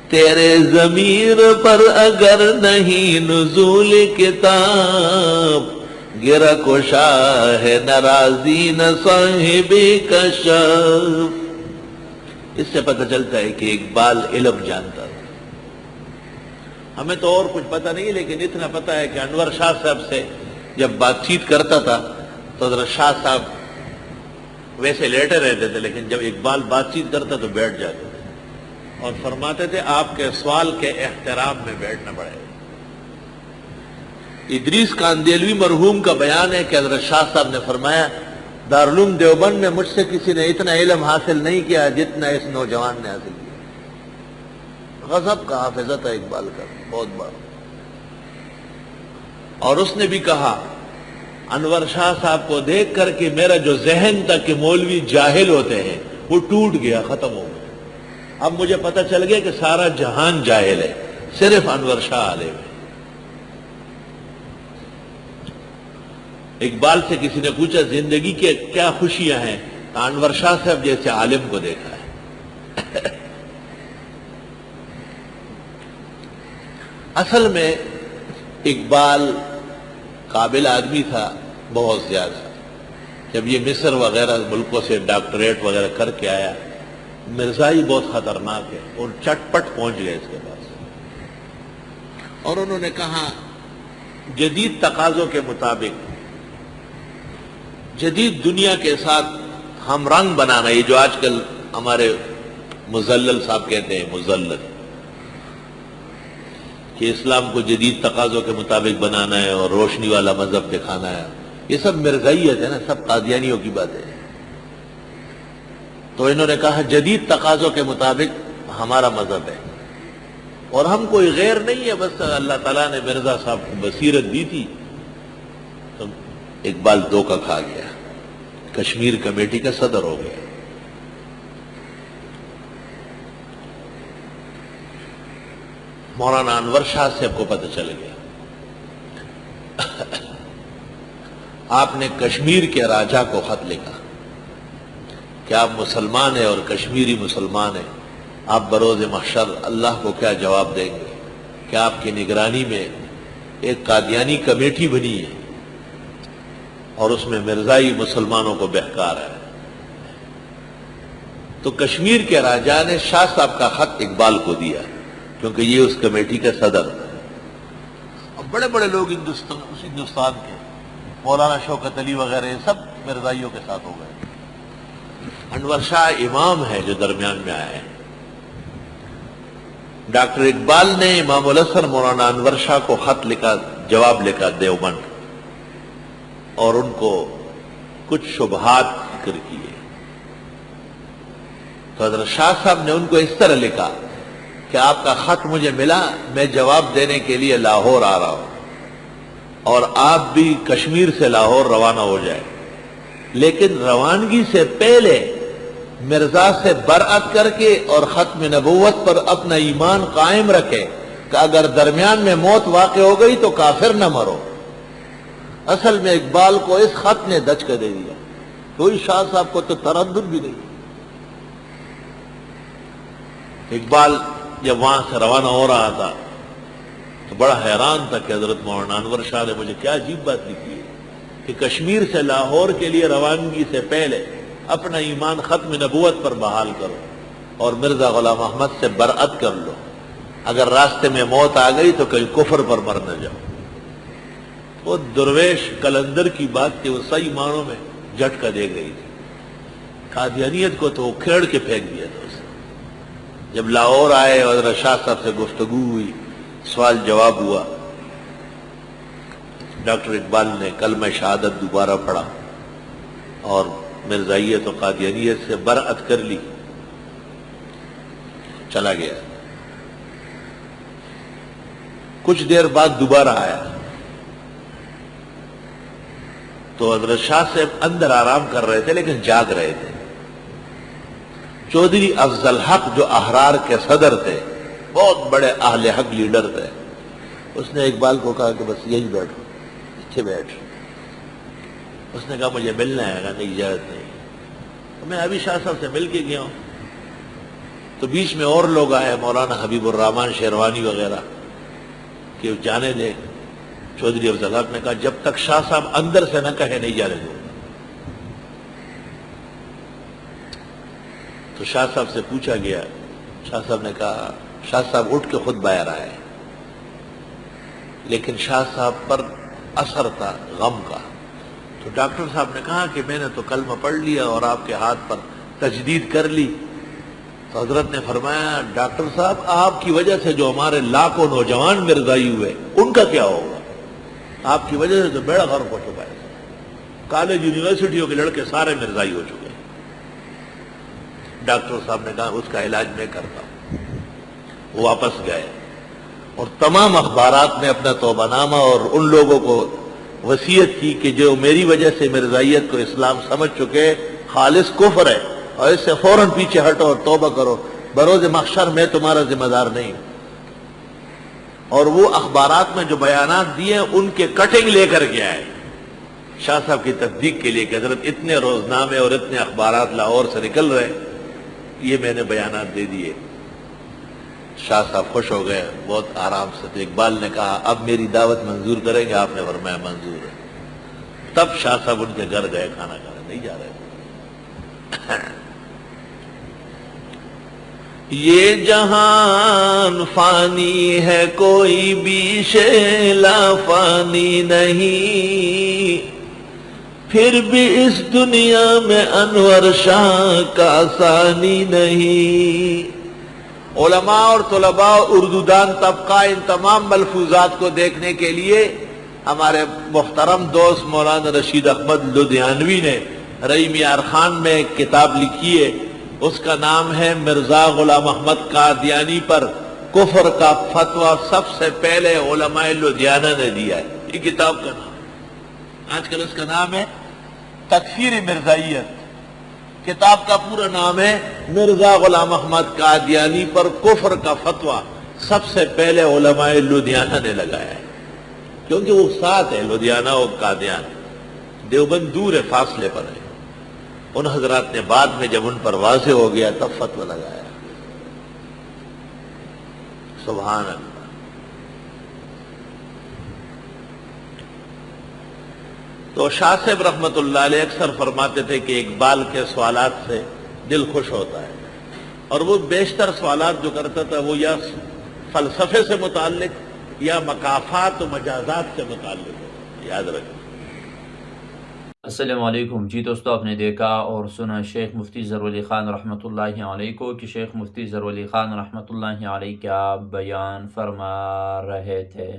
تیرے ضمیر پر اگر نہیں نزول کتاب، گرا کشا ہے ناراضی نہ صاحب کشف۔ اس سے پتہ چلتا ہے کہ اقبال علم جانتا تھا۔ ہمیں تو اور کچھ پتہ نہیں، لیکن اتنا پتہ ہے کہ انور شاہ صاحب سے جب بات چیت کرتا تھا تو حضرت شاہ صاحب ویسے لیٹے رہتے تھے، لیکن جب اقبال بات چیت کرتا تو بیٹھ جاتے تھے اور فرماتے تھے آپ کے سوال کے احترام میں بیٹھنا پڑے گا۔ ادریس کاندیلوی مرحوم کا بیان ہے کہ حضرت شاہ صاحب نے فرمایا دارالعلوم دیوبند میں مجھ سے کسی نے اتنا علم حاصل نہیں کیا جتنا اس نوجوان نے حاصل کیا۔ غضب کا حافظہ تھا اقبال کا بہت بار، اور اس نے بھی کہا انور شاہ صاحب کو دیکھ کر کہ میرا جو ذہن تھا کہ مولوی جاہل ہوتے ہیں وہ ٹوٹ گیا، ختم ہو گیا۔ اب مجھے پتہ چل گیا کہ سارا جہان جاہل ہے، صرف انور شاہ عالم ہے۔ اقبال سے کسی نے پوچھا زندگی کے کیا خوشیاں ہیں، تو انور شاہ صاحب جیسے عالم کو دیکھا ہے۔ اصل میں اقبال قابل آدمی تھا بہت زیادہ۔ جب یہ مصر وغیرہ ملکوں سے ڈاکٹریٹ وغیرہ کر کے آیا، مرزائی بہت خطرناک ہے، اور چٹ پٹ پہنچ گئے اس کے پاس، اور انہوں نے کہا جدید تقاضوں کے مطابق جدید دنیا کے ساتھ ہم رنگ بنانا، یہ جو آج کل ہمارے مزلل صاحب کہتے ہیں مزلل، کہ اسلام کو جدید تقاضوں کے مطابق بنانا ہے اور روشنی والا مذہب دکھانا ہے، یہ سب مرزائیت ہے نا، سب قادیانیوں کی باتیں ہیں۔ تو انہوں نے کہا جدید تقاضوں کے مطابق ہمارا مذہب ہے، اور ہم کوئی غیر نہیں ہے، بس اللہ تعالیٰ نے مرزا صاحب کو بصیرت دی تھی۔ تو اقبال دھوکہ کھا گیا، کشمیر کمیٹی کا صدر ہو گیا۔ مولانا انور شاہ صاحب کو پتہ چل گیا، آپ نے کشمیر کے راجا کو خط لکھا کہ آپ مسلمان ہیں اور کشمیری مسلمان ہیں، آپ بروز محشر اللہ کو کیا جواب دیں گے کہ آپ کی نگرانی میں ایک قادیانی کمیٹی بنی ہے اور اس میں مرزائی مسلمانوں کو بہکار ہے۔ تو کشمیر کے راجا نے شاہ صاحب کا خط اقبال کو دیا، کیونکہ یہ اس کمیٹی کا صدر تھا۔ اور بڑے بڑے لوگ ہندوستان کے، مولانا شوکت علی وغیرہ سب مرزائیوں کے ساتھ ہو گئے۔ انور شاہ امام ہے جو درمیان میں آئے ہیں۔ ڈاکٹر اقبال نے امام الازہر مولانا انور شاہ کو خط لکھا، جواب لکھا دیوبند، اور ان کو کچھ شبہات ذکر کیے۔ تو حضرت شاہ صاحب نے ان کو اس طرح لکھا کہ آپ کا خط مجھے ملا، میں جواب دینے کے لیے لاہور آ رہا ہوں، اور آپ بھی کشمیر سے لاہور روانہ ہو جائے، لیکن روانگی سے پہلے مرزا سے برعت کر کے اور ختم نبوت پر اپنا ایمان قائم رکھے کہ اگر درمیان میں موت واقع ہو گئی تو کافر نہ مرو۔ اصل میں اقبال کو اس خط نے دچ کر دے دیا، کوئی شاہ صاحب کو تو تردد بھی نہیں۔ اقبال جب وہاں سے روانہ ہو رہا تھا تو بڑا حیران تھا کہ حضرت مولانا انور شاہ نے مجھے کیا عجیب بات لکھی ہے کہ کشمیر سے لاہور کے لیے روانگی سے پہلے اپنا ایمان ختم نبوت پر بحال کرو اور مرزا غلام احمد سے برعت کر لو، اگر راستے میں موت آ گئی تو کہیں کفر پر مر نہ جاؤ۔ وہ درویش کلندر کی بات تھی، وہ صحیح معنوں میں جھٹکا دے گئی تھی۔ قادیانیت کو تو کھیڑ کے پھینک دیا تھا اس نے۔ جب لاہور آئے اور حضرت شاہ صاحب سے گفتگو ہوئی، سوال جواب ہوا، ڈاکٹر اقبال نے کلمہ شہادت دوبارہ پڑھا اور مرزائیت و قادیانیت سے برعت کر لی، چلا گیا۔ کچھ دیر بعد دوبارہ آیا تو حضرت شاہ صاحب اندر آرام کر رہے تھے لیکن جاگ رہے تھے۔ چودھری افضل حق جو احرار کے صدر تھے، بہت بڑے اہل حق لیڈر تھے، اس نے اقبال کو کہا کہ بس یہی بیٹھو، اچھے بیٹھ۔ اس نے کہا مجھے ملنا ہے، کہا نہیں اجازت نہیں، تو میں ابھی شاہ صاحب سے مل کے گیا ہوں۔ تو بیچ میں اور لوگ آئے، مولانا حبیب الرحمان شیروانی وغیرہ، کہ جانے دے۔ چودھری افضل حق نے کہا جب تک شاہ صاحب اندر سے نہ کہے نہیں جانے دو۔ تو شاہ صاحب سے پوچھا گیا، شاہ صاحب نے کہا، شاہ صاحب اٹھ کے خود باہر آئے، لیکن شاہ صاحب پر اثر تھا غم کا۔ تو ڈاکٹر صاحب نے کہا کہ میں نے تو کلمہ پڑھ لیا اور آپ کے ہاتھ پر تجدید کر لی۔ تو حضرت نے فرمایا ڈاکٹر صاحب آپ کی وجہ سے جو ہمارے لاکھوں نوجوان مرزائی ہوئے ان کا کیا ہوگا؟ آپ کی وجہ سے تو بیڑا غرق ہو چکا ہے، کالج یونیورسٹیوں کے لڑکے سارے مرزائی ہو چکے ہیں۔ ڈاکٹر صاحب نے کہا اس کا علاج میں کرتا ہوں۔ وہ واپس گئے اور تمام اخبارات میں اپنا توبہ نامہ اور ان لوگوں کو وصیت کی کہ جو میری وجہ سے مرزائیت کو اسلام سمجھ چکے خالص کفر ہے، اور اس سے فوراً پیچھے ہٹو اور توبہ کرو، بروز محشر میں تمہارا ذمہ دار نہیں ہوں۔ اور وہ اخبارات میں جو بیانات دیے ان کے کٹنگ لے کر گیا ہے شاہ صاحب کی تصدیق کے لیے کہ حضرت اتنے روزنامے اور اتنے اخبارات لاہور سے نکل رہے، یہ میں نے بیانات دے دیے۔ شاہ صاحب خوش ہو گئے بہت آرام سے۔ تو اقبال نے کہا اب میری دعوت منظور کریں گے؟ آپ نے فرمایا منظور ہے۔ تب شاہ صاحب ان کے گھر گئے کھانا کھانے، نہیں جا رہے۔ یہ جہان فانی ہے کوئی بھی شے لا فانی نہیں، پھر بھی اس دنیا میں انور شاہ کا ثانی نہیں۔ علماء اور طلباء اردو دان طبقہ ان تمام ملفوظات کو دیکھنے کے لیے ہمارے محترم دوست مولانا رشید احمد لدھیانوی نے رحیم یار خان میں ایک کتاب لکھی ہے، اس کا نام ہے مرزا غلام احمد قادیانی پر کفر کا فتویٰ سب سے پہلے علماء لدھیانہ نے دیا ہے۔ یہ کتاب کا نام آج کل اس کا نام ہے تکفیر مرزائیت۔ کتاب کا پورا نام ہے مرزا غلام احمد قادیانی پر کفر کا فتویٰ، سب سے پہلے علماء لدھیانہ نے لگایا ہے، کیونکہ وہ ساتھ ہے لدھیانہ اور قادیان، دیوبند دور ہے، فاصلے پر ہے۔ ان حضرات نے بعد میں جب ان پر واضح ہو گیا تب فتویٰ لگایا۔ سبحان اللہ۔ تو شاہ صاحب رحمت اللہ علیہ اکثر فرماتے تھے کہ اقبال کے سوالات سے دل خوش ہوتا ہے، اور وہ بیشتر سوالات جو کرتا تھا وہ یا فلسفے سے متعلق یا مکافات و مجازات سے متعلق ہوتا، یاد رکھیں۔ السلام علیکم۔ جی دوستو، آپ نے دیکھا اور سنا شیخ مفتی ظہور علی خان رحمۃ اللہ علیہ کو کہ شیخ مفتی ظہور علی خان رحمۃ اللہ علیہ کیا بیان فرما رہے تھے۔